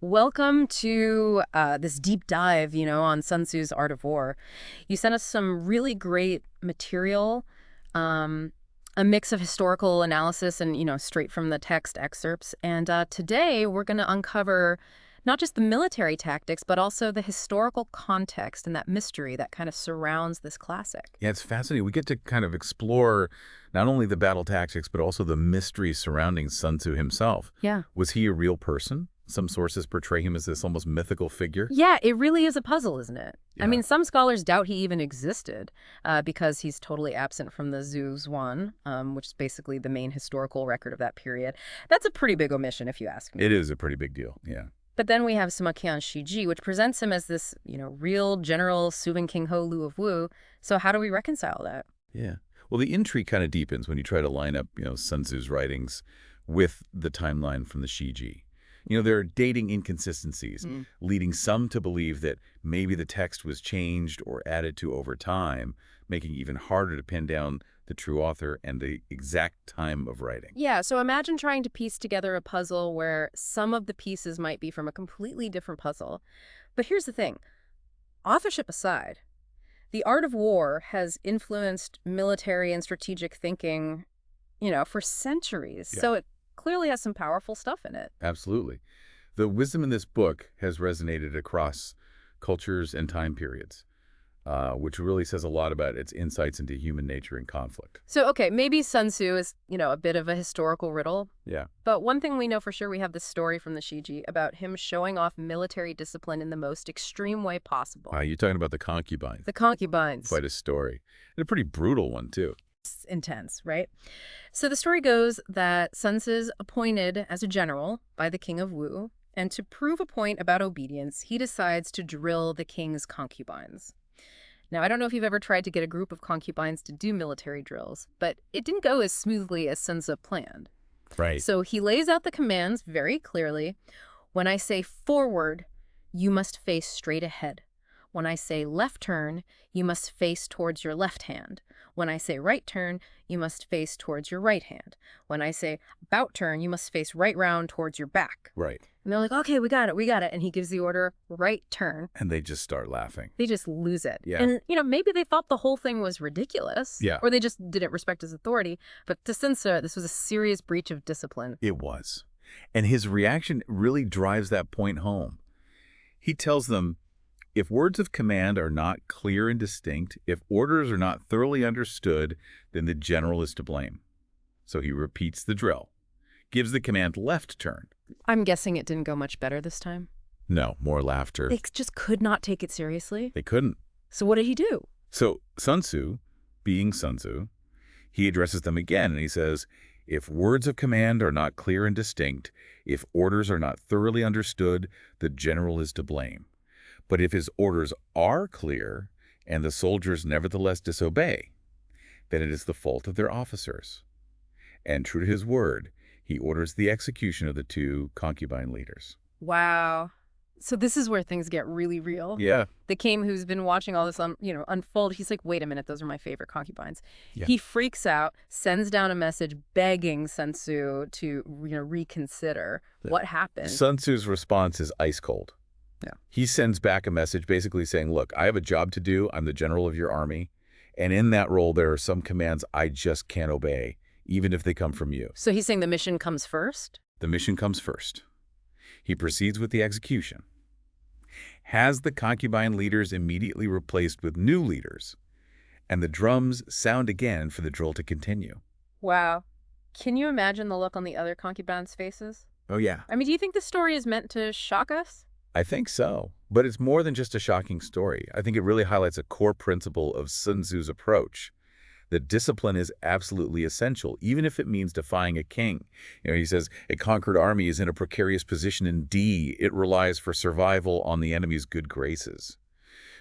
Welcome to this deep dive, on Sun Tzu's Art of War. You sent us some really great material, um, a mix of historical analysis and, straight from the text excerpts. And today we're going to uncover not just the military tactics, but also the historical context and that mystery that kind of surrounds this classic. Yeah, it's fascinating. We get to kind of explore not only the battle tactics, but also the mystery surrounding Sun Tzu himself. Yeah. Was he a real person? Some sources portray him as this almost mythical figure. Yeah, it really is a puzzle, isn't it? Yeah. I mean, some scholars doubt he even existed because he's totally absent from the Zhu's, which is basically the main historical record of that period. That's a pretty big omission, if you ask me. It is a pretty big deal, yeah. But then we have Sima Qian Shiji, which presents him as this, real General Suvin King Ho Lu of Wu. So how do we reconcile that? Yeah. Well, the intrigue kind of deepens when you try to line up, Sun Tzu's writings with the timeline from the Shiji. There are dating inconsistencies, leading some to believe that maybe the text was changed or added to over time, making it even harder to pin down the true author and the exact time of writing. Yeah, so imagine trying to piece together a puzzle where some of the pieces might be from a completely different puzzle. But here's the thing. Authorship aside, the art of war has influenced military and strategic thinking, for centuries. Yeah. So it clearly has some powerful stuff in it. Absolutely. The wisdom in this book has resonated across cultures and time periods, which really says a lot about its insights into human nature and conflict. So, okay, maybe Sun Tzu is, a bit of a historical riddle. Yeah. But one thing we know for sure, we have this story from the Shiji about him showing off military discipline in the most extreme way possible. You're talking about the concubines. The concubines. Quite a story. And a pretty brutal one, too. Intense, right? So the story goes that Sun Tzu is appointed as a general by the king of Wu, and to prove a point about obedience, he decides to drill the king's concubines. Now, I don't know if you've ever tried to get a group of concubines to do military drills, but it didn't go as smoothly as Sun Tzu planned. Right. So he lays out the commands very clearly. When I say forward, you must face straight ahead. When I say left turn, you must face towards your left hand. When I say right turn, you must face towards your right hand. When I say about turn, you must face right round towards your back. Right. And they're like, okay, we got it. And he gives the order, right turn. And they just start laughing. They just lose it. Yeah. And, maybe they thought the whole thing was ridiculous. Yeah. Or they just didn't respect his authority. But to Sun Tzu, this was a serious breach of discipline. It was. And his reaction really drives that point home. He tells them, if words of command are not clear and distinct, if orders are not thoroughly understood, then the general is to blame. So he repeats the drill, gives the command left turn. I'm guessing it didn't go much better this time. No, more laughter. They just could not take it seriously. They couldn't. So what did he do? So Sun Tzu, being Sun Tzu, he addresses them again and he says, if words of command are not clear and distinct, if orders are not thoroughly understood, the general is to blame. But if his orders are clear and the soldiers nevertheless disobey, then it is the fault of their officers. And true to his word, he orders the execution of the two concubine leaders. Wow. So this is where things get really real. Yeah. The king who's been watching all this, unfold, he's like, wait a minute, those are my favorite concubines. Yeah. He freaks out, sends down a message begging Sun Tzu to, reconsider what happened. Sun Tzu's response is ice cold. Yeah. He sends back a message basically saying, look, I have a job to do. I'm the general of your army. And in that role, there are some commands I just can't obey, even if they come from you. So he's saying the mission comes first? The mission comes first. He proceeds with the execution. Has the concubine leaders immediately replaced with new leaders. And the drums sound again for the drill to continue. Wow. Can you imagine the look on the other concubines' faces? Oh, yeah. I mean, do you think the story is meant to shock us? I think so. But it's more than just a shocking story. I think it really highlights a core principle of Sun Tzu's approach, that discipline is absolutely essential, even if it means defying a king. He says, a conquered army is in a precarious position indeed. It relies for survival on the enemy's good graces.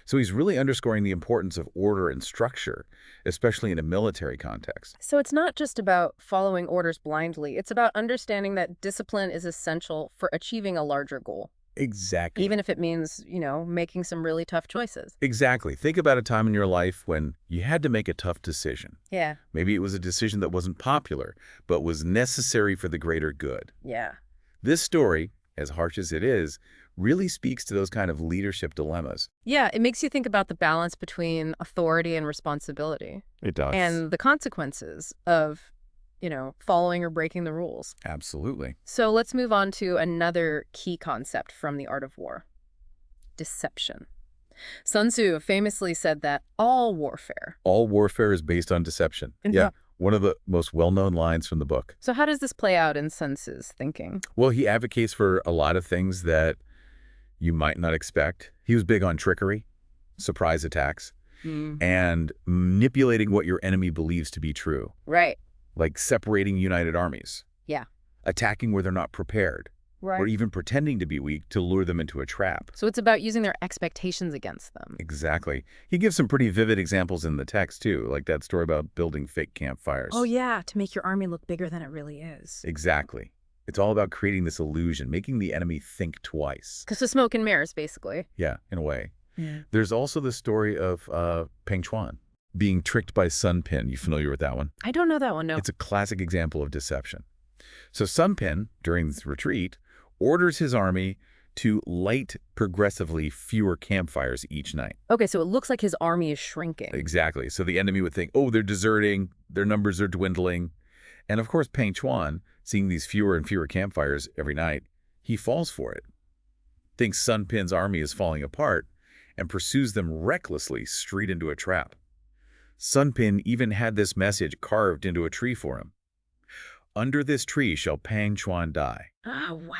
So he's really underscoring the importance of order and structure, especially in a military context. So it's not just about following orders blindly. It's about understanding that discipline is essential for achieving a larger goal. Exactly. Even if it means, making some really tough choices. Exactly. Think about a time in your life when you had to make a tough decision. Yeah. Maybe it was a decision that wasn't popular, but was necessary for the greater good. Yeah. This story as harsh as it is, really speaks to those kind of leadership dilemmas. Yeah, it makes you think about the balance between authority and responsibility It does. and the consequences of, following or breaking the rules. Absolutely. So let's move on to another key concept from The Art of War: deception. Sun Tzu famously said that all warfare. All warfare is based on deception. Yeah, one of the most well-known lines from the book. So how does this play out in Sun Tzu's thinking? Well, he advocates for a lot of things that you might not expect. He was big on trickery, surprise attacks, and manipulating what your enemy believes to be true, Right. like separating united armies, Yeah. attacking where they're not prepared, Right. or even pretending to be weak to lure them into a trap. So it's about using their expectations against them. Exactly. He gives some pretty vivid examples in the text, too, like that story about building fake campfires. Oh, yeah, to make your army look bigger than it really is. Exactly. It's all about creating this illusion, making the enemy think twice. Because of smoke and mirrors, basically. Yeah, in a way. Yeah. There's also the story of Peng Chuan being tricked by Sun Pin. You familiar with that one? I don't know that one, no. It's a classic example of deception. So Sun Pin, during this retreat, orders his army to light progressively fewer campfires each night. Okay, so it looks like his army is shrinking. Exactly. So the enemy would think, oh, they're deserting, their numbers are dwindling. And of course, Peng Chuan, seeing these fewer and fewer campfires every night, he falls for it, thinks Sun Pin's army is falling apart, and pursues them recklessly straight into a trap. Sun Pin even had this message carved into a tree for him. Under this tree shall Peng Chuan die. Oh, wow.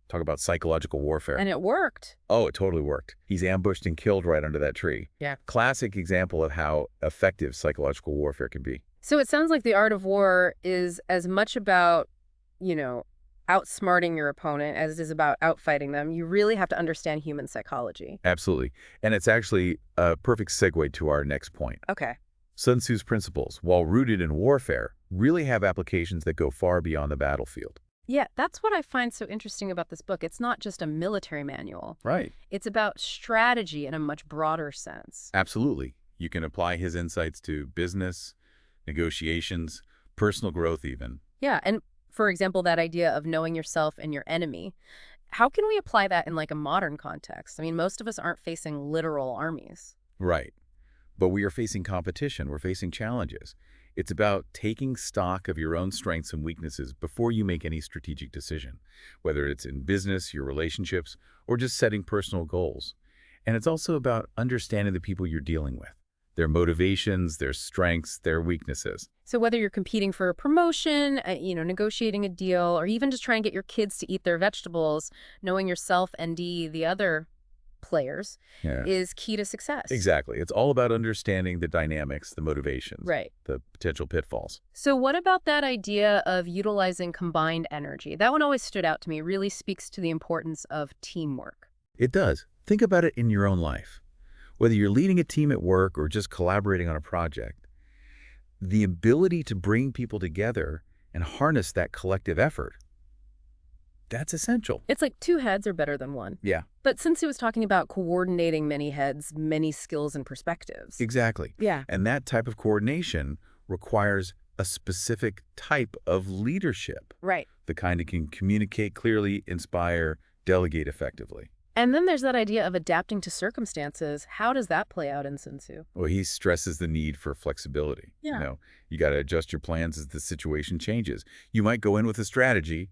Talk about psychological warfare. And it worked. Oh, it totally worked. He's ambushed and killed right under that tree. Yeah. Classic example of how effective psychological warfare can be. So it sounds like the art of war is as much about, outsmarting your opponent as it is about outfighting them. You really have to understand human psychology. Absolutely. And it's actually a perfect segue to our next point. Okay. Sun Tzu's principles, while rooted in warfare, really have applications that go far beyond the battlefield. Yeah, that's what I find so interesting about this book. It's not just a military manual. Right. It's about strategy in a much broader sense. Absolutely. You can apply his insights to business, negotiations, personal growth even. Yeah, and for example, that idea of knowing yourself and your enemy, how can we apply that in like a modern context? I mean, most of us aren't facing literal armies. Right. But we are facing competition. We're facing challenges. It's about taking stock of your own strengths and weaknesses before you make any strategic decision, whether it's in business, your relationships, or just setting personal goals. And it's also about understanding the people you're dealing with, their motivations, their strengths, their weaknesses. So whether you're competing for a promotion, negotiating a deal, or even just trying to get your kids to eat their vegetables, knowing yourself and the other players is key to success. Exactly. It's all about understanding the dynamics, the motivations, Right. the potential pitfalls. So what about that idea of utilizing combined energy? That one always stood out to me, really speaks to the importance of teamwork. It does. Think about it in your own life. Whether you're leading a team at work or just collaborating on a project, the ability to bring people together and harness that collective effort, that's essential. It's like two heads are better than one. Yeah. But since he was talking about coordinating many heads, many skills and perspectives. Exactly. Yeah. And that type of coordination requires a specific type of leadership. Right. The kind that can communicate clearly, inspire, delegate effectively. And then there's that idea of adapting to circumstances. How does that play out in Sun Tzu? Well, he stresses the need for flexibility. Yeah. You got to adjust your plans as the situation changes. You might go in with a strategy,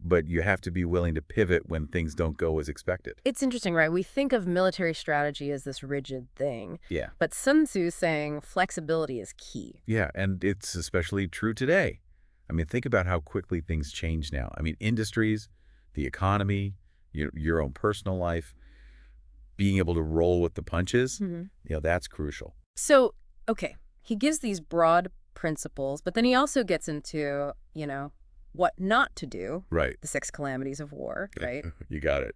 but you have to be willing to pivot when things don't go as expected. It's interesting, right? We think of military strategy as this rigid thing. Yeah. But Sun Tzu's saying flexibility is key. Yeah, and it's especially true today. I mean, think about how quickly things change now. I mean, industries, the economy, your own personal life, being able to roll with the punches, that's crucial. So, okay, he gives these broad principles, but then he also gets into, what not to do. Right. The 6 calamities of war, right? You got it.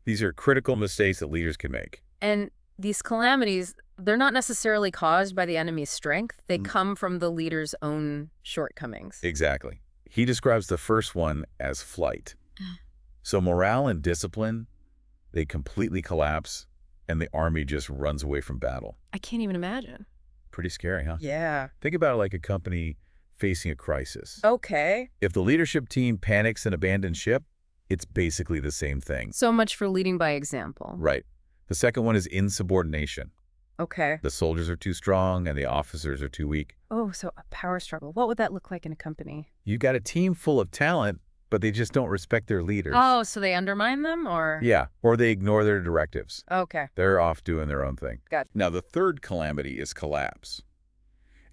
These are critical mistakes that leaders can make. And these calamities, they're not necessarily caused by the enemy's strength. They come from the leader's own shortcomings. Exactly. He describes the first one as flight. So morale and discipline, they completely collapse, and the army just runs away from battle. I can't even imagine. Pretty scary, huh? Yeah. Think about it like a company facing a crisis. Okay. If the leadership team panics and abandons ship, It's basically the same thing. So much for leading by example. Right. The second one is insubordination. Okay. The soldiers are too strong and the officers are too weak. Oh, so a power struggle. What would that look like in a company? You got a team full of talent, but they just don't respect their leaders. Oh, so they undermine them, or? Yeah, or they ignore their directives. Okay. They're off doing their own thing. Got it. Now, the third calamity is collapse.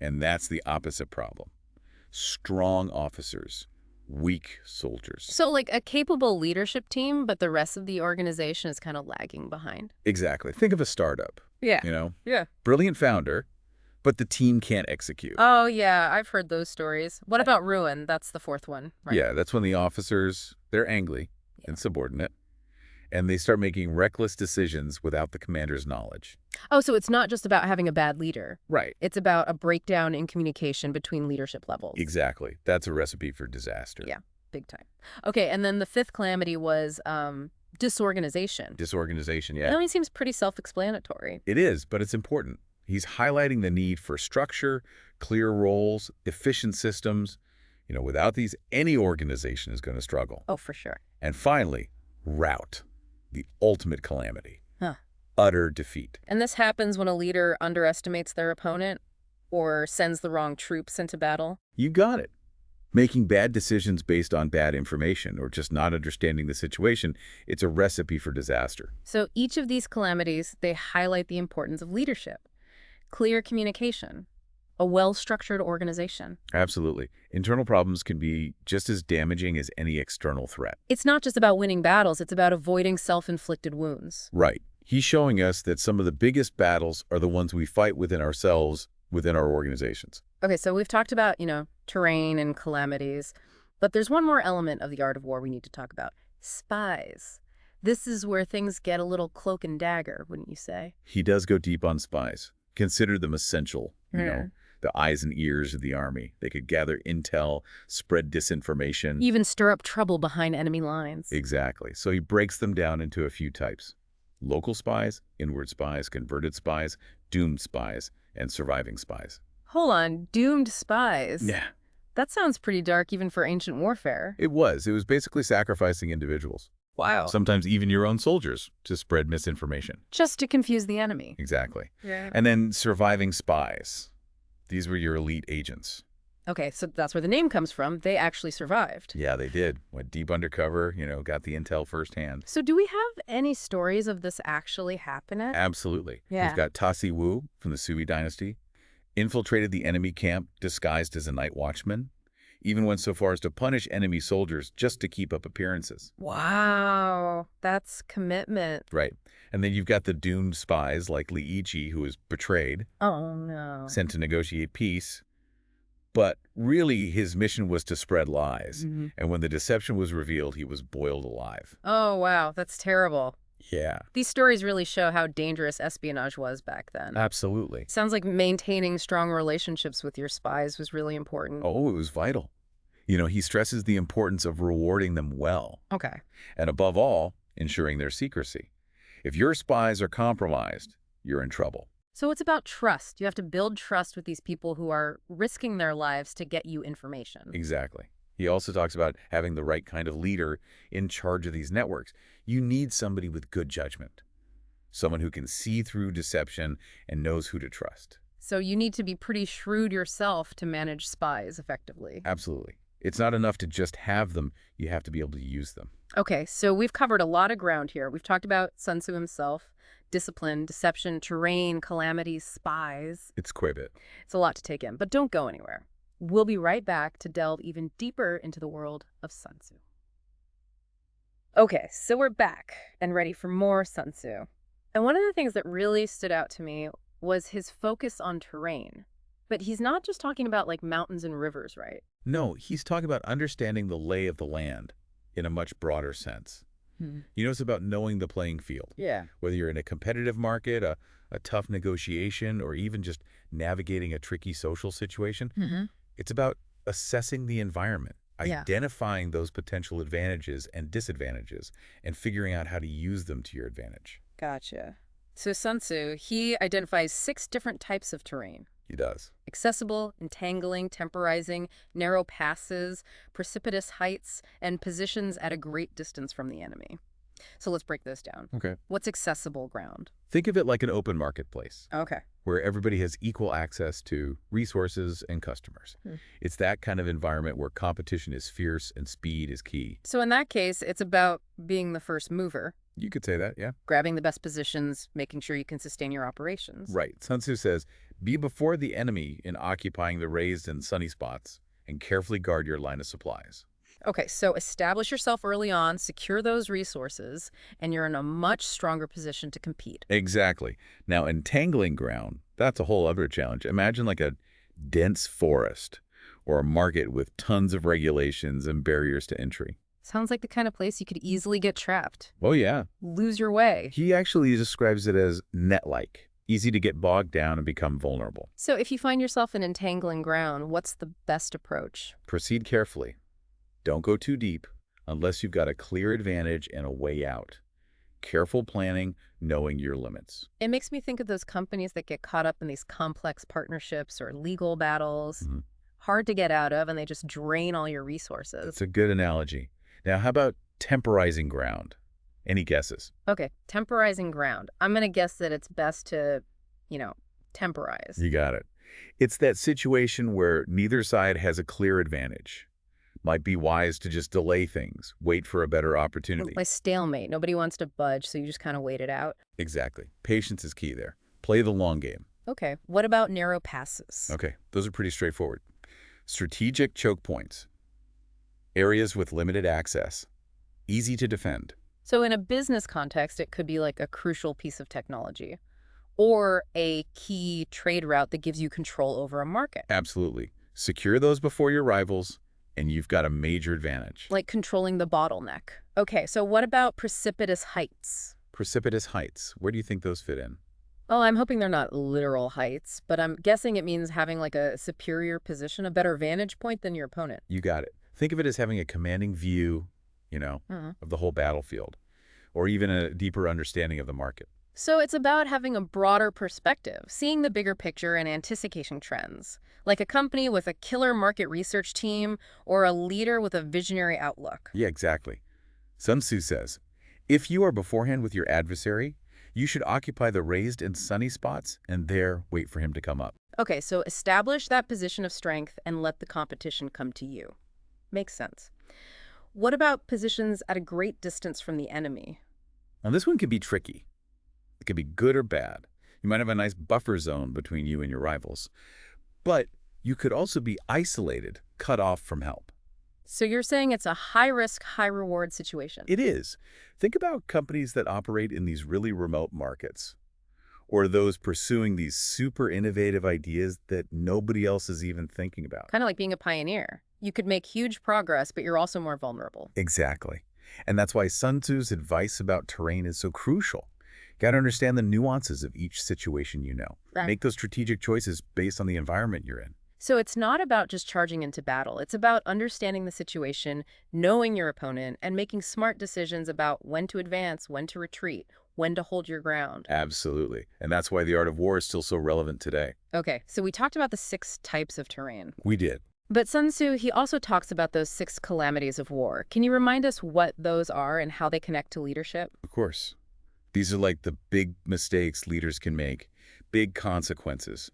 And that's the opposite problem. Strong officers, weak soldiers. So like a capable leadership team, but the rest of the organization is kind of lagging behind. Exactly. Think of a startup. Yeah. Yeah. Brilliant founder, but the team can't execute. Oh, yeah. I've heard those stories. What about ruin? That's the fourth one, right? Yeah, that's when the officers, they're angry and subordinate, and they start making reckless decisions without the commander's knowledge. Oh, so it's not just about having a bad leader. Right. It's about a breakdown in communication between leadership levels. Exactly. That's a recipe for disaster. Yeah, big time. Okay, and then the fifth calamity was disorganization. Disorganization, It yeah. only seems pretty self-explanatory. It is, but it's important. He's highlighting the need for structure, clear roles, efficient systems. Without these, any organization is going to struggle. Oh, for sure. And finally, rout, the ultimate calamity. Huh. Utter defeat. And this happens when a leader underestimates their opponent or sends the wrong troops into battle. You got it. Making bad decisions based on bad information or just not understanding the situation, it's a recipe for disaster. So each of these calamities, they highlight the importance of leadership, clear communication, a well-structured organization. Absolutely. Internal problems can be just as damaging as any external threat. It's not just about winning battles, it's about avoiding self-inflicted wounds. Right. He's showing us that some of the biggest battles are the ones we fight within ourselves, within our organizations. Okay, so we've talked about, terrain and calamities, but there's one more element of the art of war we need to talk about: spies. This is where things get a little cloak and dagger, wouldn't you say? He does go deep on spies. Consider them essential, Yeah. the eyes and ears of the army. They could gather intel, spread disinformation. Even stir up trouble behind enemy lines. Exactly. So he breaks them down into a few types: local spies, inward spies, converted spies, doomed spies, and surviving spies. Hold on, doomed spies? Yeah. That sounds pretty dark even for ancient warfare. It was basically sacrificing individuals. Wow. Sometimes even your own soldiers to spread misinformation. Just to confuse the enemy. Exactly. Yeah. And then surviving spies. These were your elite agents. Okay, so that's where the name comes from. They actually survived. Yeah, they did. Went deep undercover, got the intel firsthand. So do we have any stories of this actually happening? Absolutely. Yeah. We've got Tasi Wu from the Sui dynasty. Infiltrated the enemy camp disguised as a night watchman. Even went so far as to punish enemy soldiers just to keep up appearances. Wow, that's commitment. Right. And then you've got the doomed spies like Li Yiqi, who was betrayed, Oh, no. sent to negotiate peace. But really, his mission was to spread lies. Mhm. And when the deception was revealed, he was boiled alive. Oh, wow, that's terrible. Yeah, These stories really show how dangerous espionage was back then. absolutely. Sounds like maintaining strong relationships with your spies was really important. Oh, it was vital. He stresses the importance of rewarding them well. Okay. And above all, ensuring their secrecy. If your spies are compromised, you're in trouble. So it's about trust. You have to build trust with these people who are risking their lives to get you information. Exactly. He also talks about having the right kind of leader in charge of these networks. You need somebody with good judgment, someone who can see through deception and knows who to trust. So you need to be pretty shrewd yourself to manage spies effectively. Absolutely. It's not enough to just have them. You have to be able to use them. Okay, so we've covered a lot of ground here. We've talked about Sun Tzu himself, discipline, deception, terrain, calamities, spies. It's quite a bit. It's a lot to take in, but don't go anywhere. We'll be right back to delve even deeper into the world of Sun Tzu. Okay, so we're back and ready for more Sun Tzu. And one of the things that really stood out to me was his focus on terrain. But he's not just talking about like mountains and rivers, right? No, he's talking about understanding the lay of the land in a much broader sense. It's about knowing the playing field. Yeah. Whether you're in a competitive market, a tough negotiation, or even just navigating a tricky social situation, it's about assessing the environment, Yeah. identifying those potential advantages and disadvantages, and figuring out how to use them to your advantage. Gotcha. So Sun Tzu, he identifies 6 different types of terrain. He does. Accessible, entangling, temporizing, narrow passes, precipitous heights, and positions at a great distance from the enemy. So let's break this down. Okay. What's accessible ground? Think of it like an open marketplace Okay. where everybody has equal access to resources and customers. It's that kind of environment where competition is fierce and speed is key. So in that case, it's about being the first mover, You could say that, yeah. grabbing the best positions, making sure you can sustain your operations. Right. Sun Tzu says, be before the enemy in occupying the raised and sunny spots and carefully guard your line of supplies. Okay, so establish yourself early on, secure those resources, and you're in a much stronger position to compete. Exactly. Now, entangling ground, that's a whole other challenge. Imagine like a dense forest or a market with tons of regulations and barriers to entry. Sounds like the kind of place you could easily get trapped, Oh, yeah. lose your way. He actually describes it as net-like, easy to get bogged down and become vulnerable. So if you find yourself in entangling ground, what's the best approach? Proceed carefully. Don't go too deep unless you've got a clear advantage and a way out. Careful planning, knowing your limits. It makes me think of those companies that get caught up in these complex partnerships or legal battles. Hard to get out of, and they just drain all your resources. It's a good analogy. Now, how about temporizing ground? Any guesses? Okay, temporizing ground. I'm going to guess that it's best to, temporize. You got it. It's that situation where neither side has a clear advantage. Might be wise to just delay things, wait for a better opportunity. Like stalemate. Nobody wants to budge, so you just kind of wait it out. Exactly. Patience is key there. Play the long game. Okay, what about narrow passes? Okay, those are pretty straightforward. Strategic choke points. Areas with limited access. Easy to defend. So in a business context, it could be like a crucial piece of technology or a key trade route that gives you control over a market. Absolutely. Secure those before your rivals, and you've got a major advantage. Like controlling the bottleneck. Okay, so what about precipitous heights? Precipitous heights. Where do you think those fit in? Well, I'm hoping they're not literal heights, but I'm guessing it means having like a superior position, a better vantage point than your opponent. You got it. Think of it as having a commanding view, of the whole battlefield, or even a deeper understanding of the market. So it's about having a broader perspective, seeing the bigger picture and anticipating trends, like a company with a killer market research team or a leader with a visionary outlook. Yeah, exactly. Sun Tzu says, if you are beforehand with your adversary, you should occupy the raised and sunny spots and there wait for him to come up. Okay, so establish that position of strength and let the competition come to you. Makes sense. What about positions at a great distance from the enemy? Now, this one can be tricky. It can be good or bad. You might have a nice buffer zone between you and your rivals. But you could also be isolated, cut off from help. So you're saying it's a high-risk, high-reward situation? It is. Think about companies that operate in these really remote markets, or those pursuing these super innovative ideas that nobody else is even thinking about. Kind of like being a pioneer. You could make huge progress, but you're also more vulnerable. Exactly. And that's why Sun Tzu's advice about terrain is so crucial. You got to understand the nuances of each situation you know. Right. Make those strategic choices based on the environment you're in. So it's not about just charging into battle. It's about understanding the situation, knowing your opponent, and making smart decisions about when to advance, when to retreat, when to hold your ground. Absolutely. And that's why the art of war is still so relevant today. Okay, so we talked about the 6 types of terrain. We did. But Sun Tzu, he also talks about those 6 calamities of war. Can you remind us what those are and how they connect to leadership? Of course. These are like the big mistakes leaders can make, big consequences.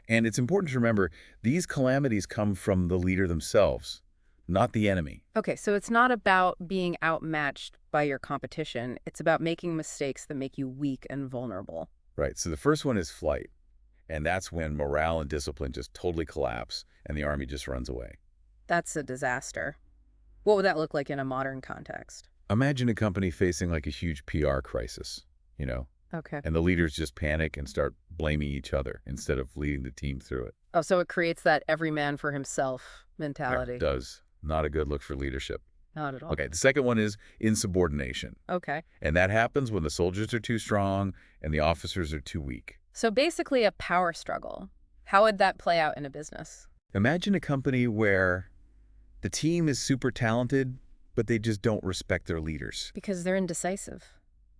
And it's important to remember, these calamities come from the leader themselves, not the enemy. Okay, so it's not about being outmatched by your competition. It's about making mistakes that make you weak and vulnerable. Right. So the first one is flight. And that's when morale and discipline just totally collapse and the army just runs away. That's a disaster. What would that look like in a modern context? Imagine a company facing like a huge PR crisis, Okay. and the leaders just panic and start blaming each other instead of leading the team through it. Oh, so it creates that every man for himself mentality. It does. Not a good look for leadership. Not at all. Okay, the second one is insubordination. Okay. And that happens when the soldiers are too strong and the officers are too weak. So basically a power struggle. How would that play out in a business? Imagine a company where the team is super talented, but they just don't respect their leaders. Because they're indecisive.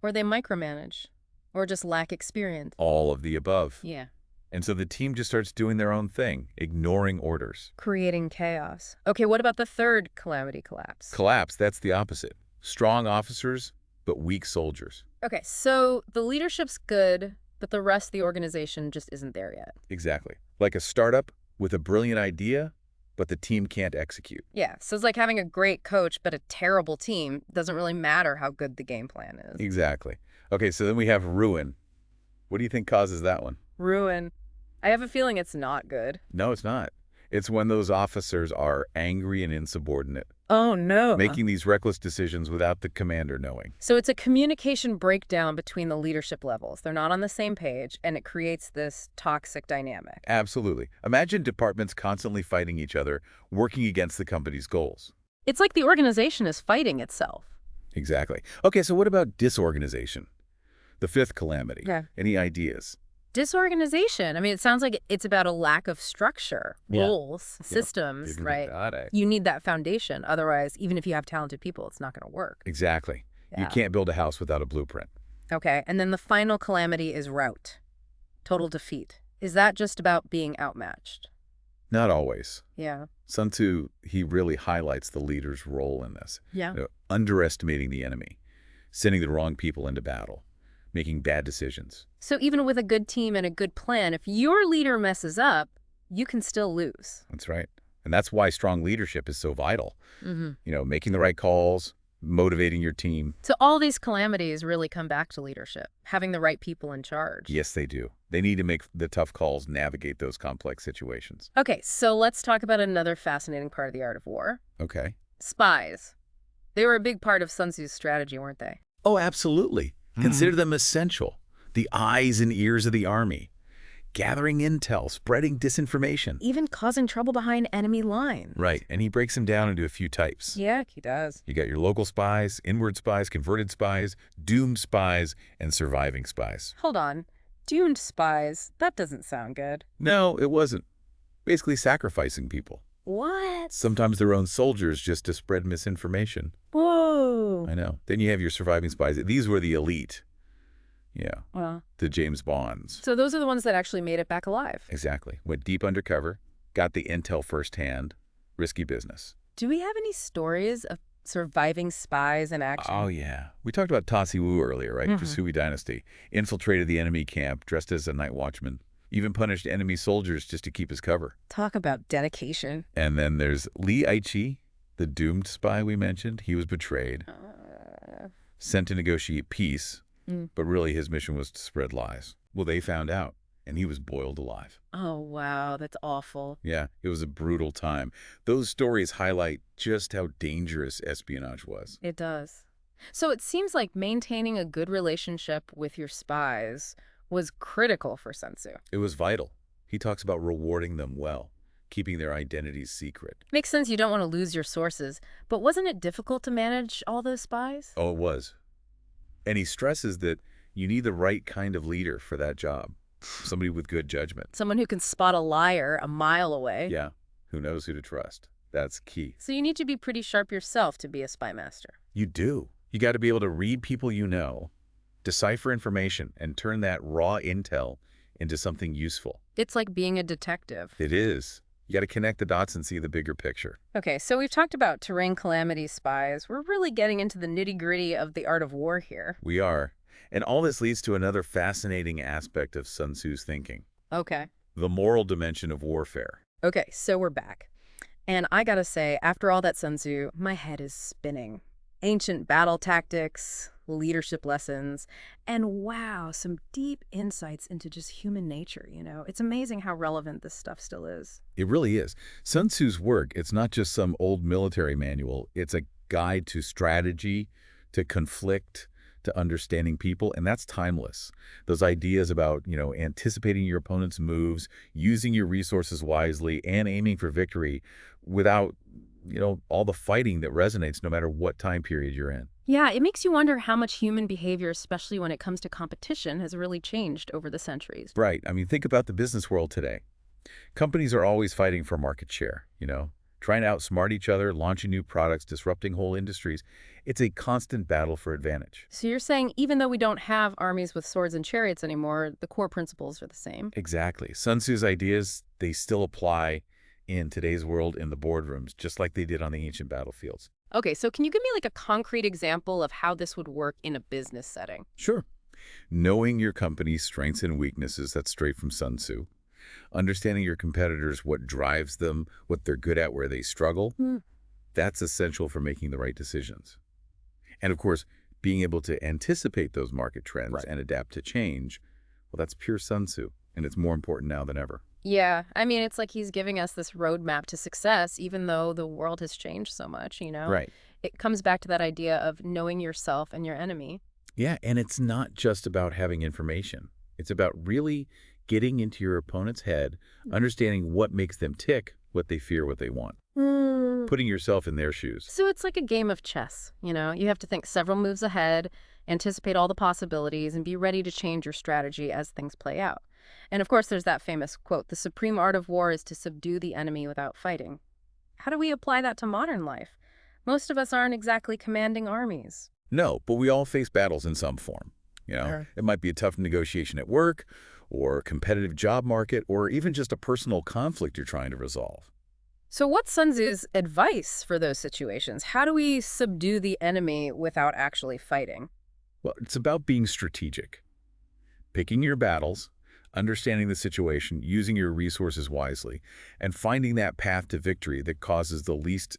Or they micromanage. Or just lack experience. All of the above. Yeah. And so the team just starts doing their own thing, ignoring orders. Creating chaos. Okay, what about the third calamity collapse? Collapse, that's the opposite. Strong officers, but weak soldiers. Okay, so the leadership's good, but the rest of the organization just isn't there yet. Exactly. Like a startup with a brilliant idea, but the team can't execute. Yeah, so it's like having a great coach, but a terrible team. Doesn't really matter how good the game plan is. Exactly. Okay, so then we have ruin. What do you think causes that one? Ruin. I have a feeling it's not good. No, it's not. It's when those officers are angry and insubordinate, Oh, no. making these reckless decisions without the commander knowing. So it's a communication breakdown between the leadership levels. They're not on the same page, and it creates this toxic dynamic. Absolutely. Imagine departments constantly fighting each other, working against the company's goals. It's like the organization is fighting itself. Exactly. Okay, so what about disorganization? The fifth calamity. Yeah. Any ideas? Disorganization. I mean, it sounds like it's about a lack of structure, Yeah. rules, systems, right? You need that foundation. Otherwise, even if you have talented people, it's not going to work. Exactly. You Yeah. can't build a house without a blueprint. Okay, and then the final calamity is rout. Total defeat. Is that just about being outmatched? Not always. Yeah. Sun Tzu, he really highlights the leader's role in this. Yeah. Underestimating the enemy, sending the wrong people into battle, making bad decisions. So even with a good team and a good plan, if your leader messes up, you can still lose. That's right. And that's why strong leadership is so vital. Mm-hmm. Making the right calls, motivating your team. So all these calamities really come back to leadership, having the right people in charge. Yes, they do. They need to make the tough calls, navigate those complex situations. Okay, so let's talk about another fascinating part of the art of war. Okay. Spies. They were a big part of Sun Tzu's strategy, weren't they? Oh, absolutely. Consider them essential. The eyes and ears of the army. Gathering intel, spreading disinformation. Even causing trouble behind enemy lines. Right, and he breaks them down into a few types. Yeah, he does. You got your local spies, inward spies, converted spies, doomed spies, and surviving spies. Hold on. Doomed spies? That doesn't sound good. No, it wasn't. Basically sacrificing people. What? Sometimes their own soldiers just to spread misinformation. Whoa. I know. Then you have your surviving spies. These were the elite. Yeah, Well, the James Bonds. so those are the ones that actually made it back alive. Exactly. Went deep undercover, got the intel firsthand. Risky business. Do we have any stories of surviving spies in action? Oh, yeah. We talked about Ta Wu earlier, right? The Sui dynasty. Infiltrated the enemy camp, dressed as a night watchman. Even punished enemy soldiers just to keep his cover. Talk about dedication. And then there's Li Aichi, the doomed spy we mentioned. He was betrayed, sent to negotiate peace, but really his mission was to spread lies. Well, they found out, and he was boiled alive. Oh, wow. That's awful. Yeah, it was a brutal time. Those stories highlight just how dangerous espionage was. It does. So it seems like maintaining a good relationship with your spies was critical for Sun Tzu. It was vital. He talks about rewarding them well, keeping their identities secret. Makes sense you don't want to lose your sources, but wasn't it difficult to manage all those spies? Oh, it was. And he stresses that you need the right kind of leader for that job. Somebody with good judgment. Someone who can spot a liar a mile away. Yeah, who knows who to trust. That's key. So you need to be pretty sharp yourself to be a spy master. You do. You got to be able to read people you know, decipher information, and turn that raw intel into something useful. It's like being a detective. It is. You got to connect the dots and see the bigger picture. Okay, so we've talked about terrain calamity spies. We're really getting into the nitty-gritty of the art of war here. We are. And all this leads to another fascinating aspect of Sun Tzu's thinking. Okay. The moral dimension of warfare. Okay, so we're back. And I gotta say, after all that Sun Tzu, my head is spinning. Ancient battle tactics, leadership lessons, and wow, some deep insights into just human nature, you know? It's amazing how relevant this stuff still is. It really is. Sun Tzu's work, it's not just some old military manual. It's a guide to strategy, to conflict, to understanding people, and that's timeless. Those ideas about, anticipating your opponent's moves, using your resources wisely, and aiming for victory without, all the fighting that resonates no matter what time period you're in. Yeah, it makes you wonder how much human behavior, especially when it comes to competition, has really changed over the centuries. Right. I mean, think about the business world today. Companies are always fighting for market share, trying to outsmart each other, launching new products, disrupting whole industries. It's a constant battle for advantage. So you're saying even though we don't have armies with swords and chariots anymore, the core principles are the same? Exactly. Sun Tzu's ideas, they still apply in today's world in the boardrooms, just like they did on the ancient battlefields. Okay, so can you give me like a concrete example of how this would work in a business setting? Sure. Knowing your company's strengths and weaknesses, that's straight from Sun Tzu. Understanding your competitors, what drives them, what they're good at, where they struggle, Hmm. that's essential for making the right decisions. And of course, being able to anticipate those market trends Right. and adapt to change, well, that's pure Sun Tzu, and it's more important now than ever. Yeah, I mean, it's like he's giving us this roadmap to success, even though the world has changed so much, you know? Right. It comes back to that idea of knowing yourself and your enemy. Yeah, and it's not just about having information. It's about really getting into your opponent's head, understanding what makes them tick, what they fear, what they want, Hmm. putting yourself in their shoes. So it's like a game of chess, you know? You have to think several moves ahead, anticipate all the possibilities, and be ready to change your strategy as things play out. And of course, there's that famous quote, "The supreme art of war is to subdue the enemy without fighting." How do we apply that to modern life? Most of us aren't exactly commanding armies. No, but we all face battles in some form. Sure. It might be a tough negotiation at work, or a competitive job market, or even just a personal conflict you're trying to resolve. So what's Sun Tzu's advice for those situations? How do we subdue the enemy without actually fighting? Well, it's about being strategic, picking your battles, understanding the situation, using your resources wisely, and finding that path to victory that causes the least,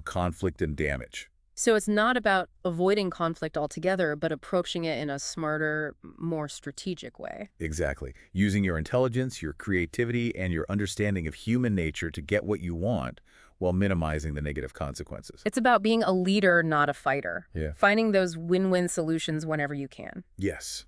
conflict and damage. So it's not about avoiding conflict altogether, but approaching it in a smarter, more strategic way. Exactly. Using your intelligence, your creativity, and your understanding of human nature to get what you want while minimizing the negative consequences. It's about being a leader, not a fighter. Yeah. Finding those win-win solutions whenever you can. Yes.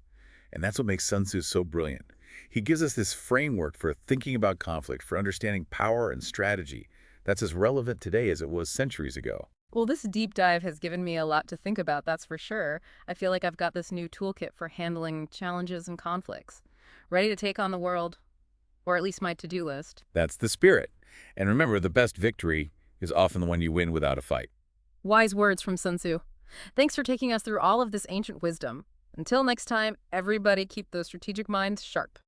And that's what makes Sun Tzu so brilliant. He gives us this framework for thinking about conflict, for understanding power and strategy that's as relevant today as it was centuries ago. Well, this deep dive has given me a lot to think about, that's for sure. I feel like I've got this new toolkit for handling challenges and conflicts. Ready to take on the world, or at least my to-do list. That's the spirit. And remember, the best victory is often the one you win without a fight. Wise words from Sun Tzu. Thanks for taking us through all of this ancient wisdom. Until next time, everybody keep those strategic minds sharp.